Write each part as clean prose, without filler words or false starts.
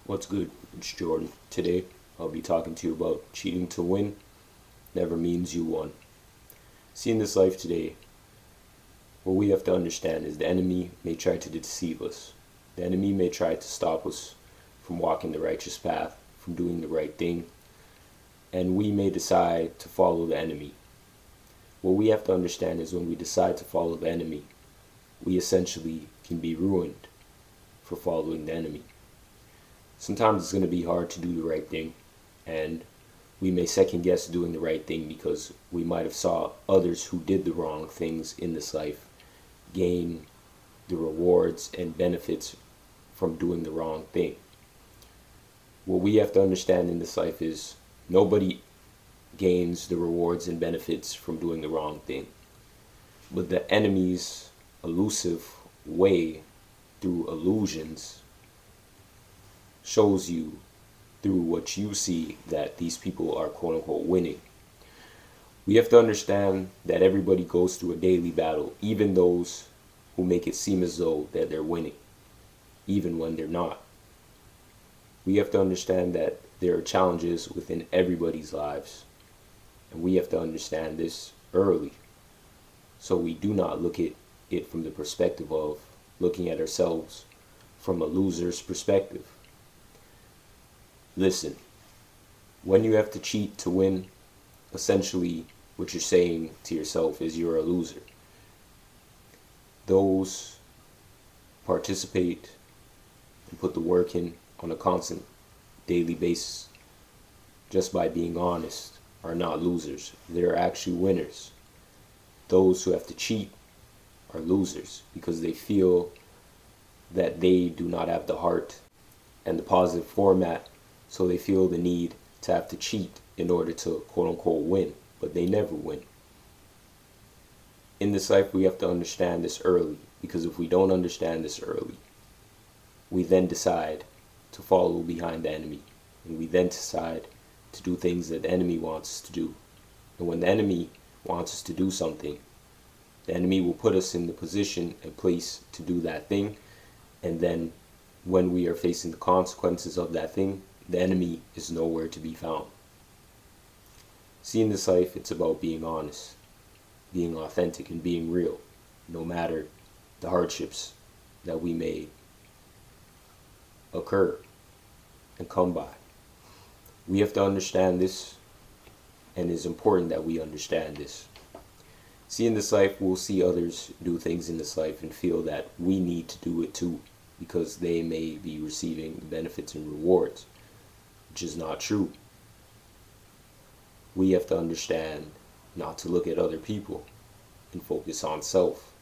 What's good? It's Jordan. Today, I'll be talking to you about cheating to win never means you won. See, in this life today, what we have to understand is the enemy may try to deceive us. The enemy may try to stop us from walking the righteous path, from doing the right thing, and we may decide to follow the enemy. What we have to understand is when we decide to follow the enemy, we essentially can be ruined for following the enemy. Sometimes it's going to be hard to do the right thing, and we may second guess doing the right thing because we might have saw others who did the wrong things in this life gain the rewards and benefits from doing the wrong thing. What we have to understand in this life is nobody gains the rewards and benefits from doing the wrong thing, but the enemy's elusive way through illusions shows you through what you see that these people are quote unquote winning. We have to understand that everybody goes through a daily battle, even those who make it seem as though that they're winning, even when they're not. We have to understand that there are challenges within everybody's lives, and we have to understand this early, so we do not look at it from the perspective of looking at ourselves from a loser's perspective. Listen, when you have to cheat to win, essentially what you're saying to yourself is you're a loser. Those participate and put the work in on a constant daily basis just by being honest are not losers. They're actually winners. Those who have to cheat are losers because they feel that they do not have the heart and the positive format, so they feel the need to have to cheat in order to quote unquote win, but they never win. In this life, we have to understand this early, because if we don't understand this early, we then decide to follow behind the enemy, and we then decide to do things that the enemy wants us to do. And when the enemy wants us to do something, the enemy will put us in the position and place to do that thing, and then when we are facing the consequences of that thing, the enemy is nowhere to be found. See, in this life, it's about being honest, being authentic, and being real, no matter the hardships that we may occur and come by. We have to understand this, and it's important that we understand this. See, in this life, we'll see others do things in this life and feel that we need to do it too, because they may be receiving benefits and rewards, which is not true. We have to understand not to look at other people and focus on self.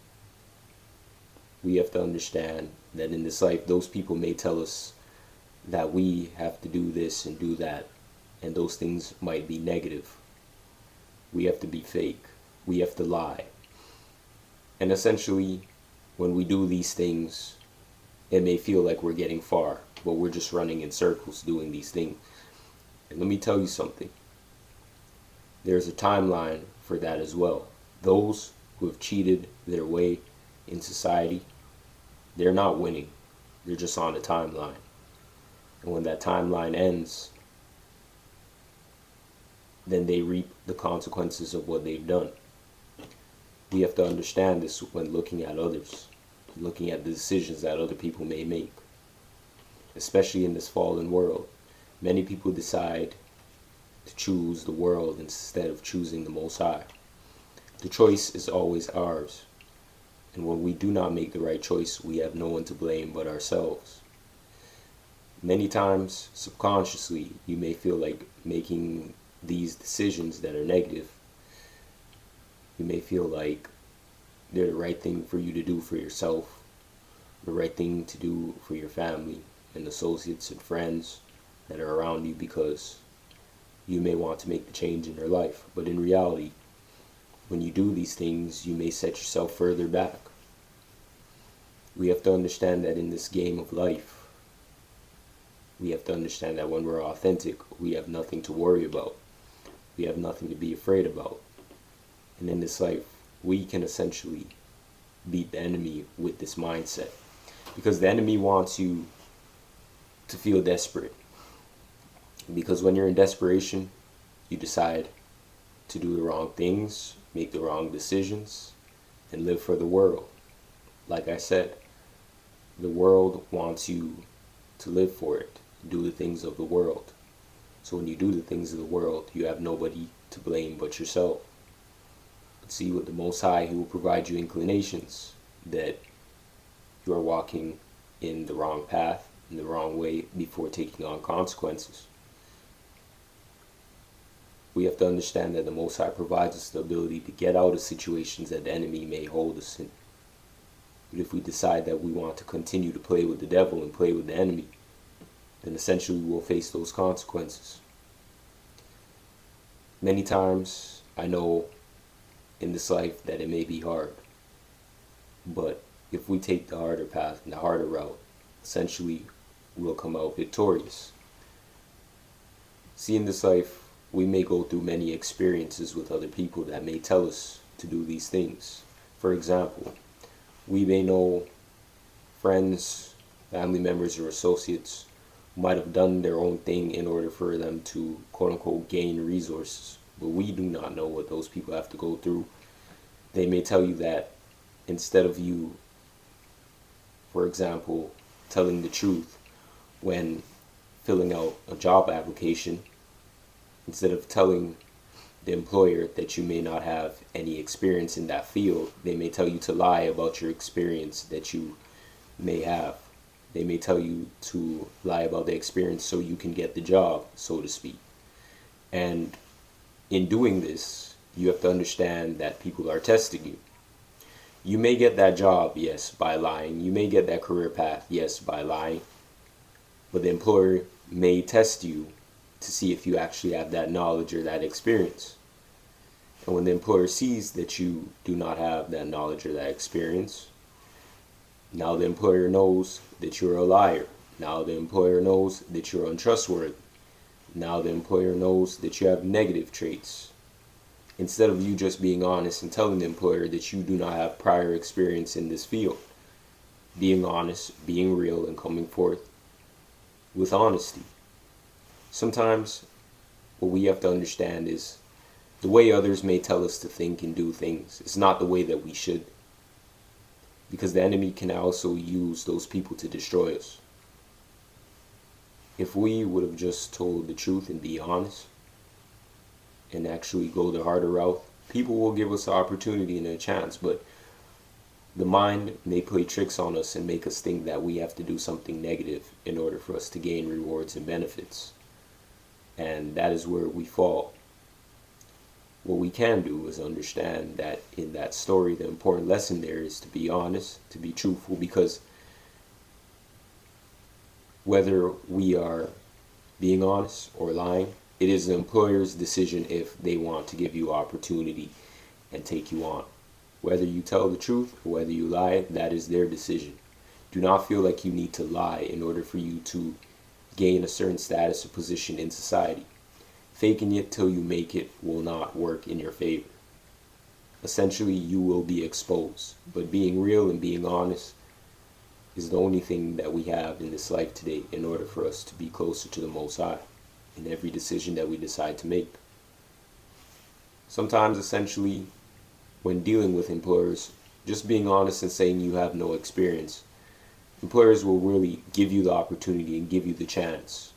We have to understand that in this life, those people may tell us that we have to do this and do that, and those things might be negative. We have to be fake. We have to lie. And essentially, when we do these things, it may feel like we're getting far, but we're just running in circles doing these things. And let me tell you something. There's a timeline for that as well. Those who have cheated their way in society, they're not winning. They're just on a timeline. And when that timeline ends, then they reap the consequences of what they've done. We have to understand this when looking at others, looking at the decisions that other people may make. Especially in this fallen world, many people decide to choose the world instead of choosing the Most High. The choice is always ours, and when we do not make the right choice, we have no one to blame but ourselves. Many times, subconsciously, you may feel like making these decisions that are negative. You may feel like they're the right thing for you to do for yourself, the right thing to do for your family and associates and friends that are around you, because you may want to make the change in your life. But in reality, when you do these things, you may set yourself further back. We have to understand that in this game of life, we have to understand that when we're authentic, we have nothing to worry about. We have nothing to be afraid about. And in this life, we can essentially beat the enemy with this mindset. Because the enemy wants you to feel desperate. Because when you're in desperation, you decide to do the wrong things, make the wrong decisions, and live for the world. Like I said, the world wants you to live for it, do the things of the world. So when you do the things of the world, you have nobody to blame but yourself. But see, with the Most High, He will provide you inclinations that you are walking in the wrong path, in the wrong way, before taking on consequences. We have to understand that the Most High provides us the ability to get out of situations that the enemy may hold us in. But if we decide that we want to continue to play with the devil and play with the enemy, then essentially we'll face those consequences. Many times, I know in this life that it may be hard, but if we take the harder path and the harder route, essentially we'll come out victorious. See, in this life, we may go through many experiences with other people that may tell us to do these things. For example, we may know friends, family members, or associates who might have done their own thing in order for them to, quote unquote, gain resources. But we do not know what those people have to go through. They may tell you that instead of you, for example, telling the truth when filling out a job application, instead of telling the employer that you may not have any experience in that field, they may tell you to lie about your experience that you may have. They may tell you to lie about the experience so you can get the job, so to speak. And in doing this, you have to understand that people are testing you. You may get that job, yes, by lying. You may get that career path, yes, by lying. But the employer may test you to see if you actually have that knowledge or that experience. And when the employer sees that you do not have that knowledge or that experience, now the employer knows that you're a liar. Now the employer knows that you're untrustworthy. Now the employer knows that you have negative traits. Instead of you just being honest and telling the employer that you do not have prior experience in this field, being honest, being real, and coming forth with honesty. Sometimes what we have to understand is the way others may tell us to think and do things is not the way that we should. Because the enemy can also use those people to destroy us. If we would have just told the truth and be honest and actually go the harder route, people will give us an opportunity and a chance, but the mind may play tricks on us and make us think that we have to do something negative in order for us to gain rewards and benefits. And that is where we fall. What we can do is understand that in that story, the important lesson there is to be honest, to be truthful, because whether we are being honest or lying, it is the employer's decision if they want to give you opportunity and take you on. Whether you tell the truth or whether you lie, that is their decision. Do not feel like you need to lie in order for you to gain a certain status or position in society. Faking it till you make it will not work in your favor. Essentially, you will be exposed. But being real and being honest is the only thing that we have in this life today in order for us to be closer to the Most High in every decision that we decide to make. Sometimes, essentially, when dealing with employers, just being honest and saying you have no experience, employers will really give you the opportunity and give you the chance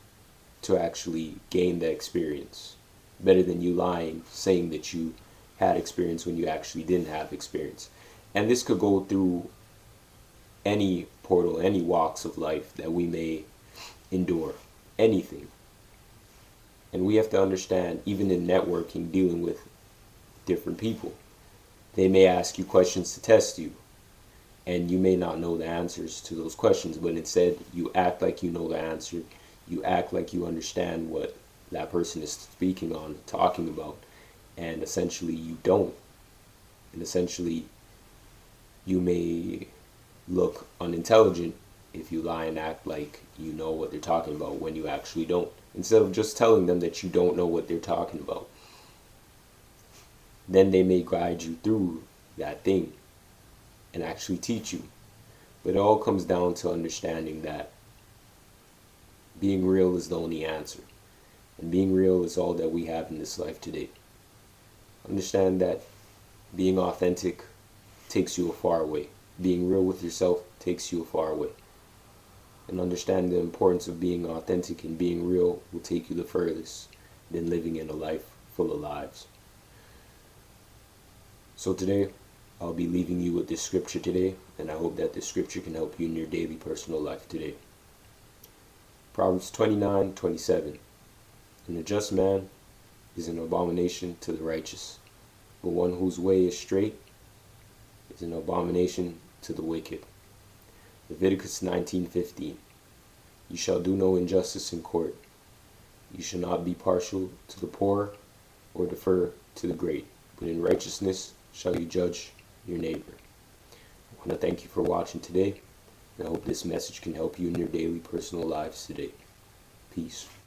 to actually gain the experience. Better than you lying, saying that you had experience when you actually didn't have experience. And this could go through any portal, any walks of life that we may endure, anything. And we have to understand, even in networking, dealing with different people, they may ask you questions to test you, and you may not know the answers to those questions, but instead you act like you know the answer. You act like you understand what that person is speaking on, talking about, and essentially you don't. And essentially you may look unintelligent if you lie and act like you know what they're talking about when you actually don't. Instead of just telling them that you don't know what they're talking about, then they may guide you through that thing and actually teach you. But it all comes down to understanding that Being real is the only answer. And being real is all that we have in this life today. Understand that being authentic takes you a far way. Being real with yourself takes you a far way. And understand the importance of being authentic and being real will take you the furthest than living in a life full of lies. So today, I'll be leaving you with this scripture today, and I hope that this scripture can help you in your daily personal life today. Proverbs 29:27. An unjust man is an abomination to the righteous, but one whose way is straight is an abomination to the wicked. Leviticus 19:15. You shall do no injustice in court. You shall not be partial to the poor or defer to the great, but in righteousness shall you judge your neighbor. I want to thank you for watching today, and I hope this message can help you in your daily personal lives today. Peace.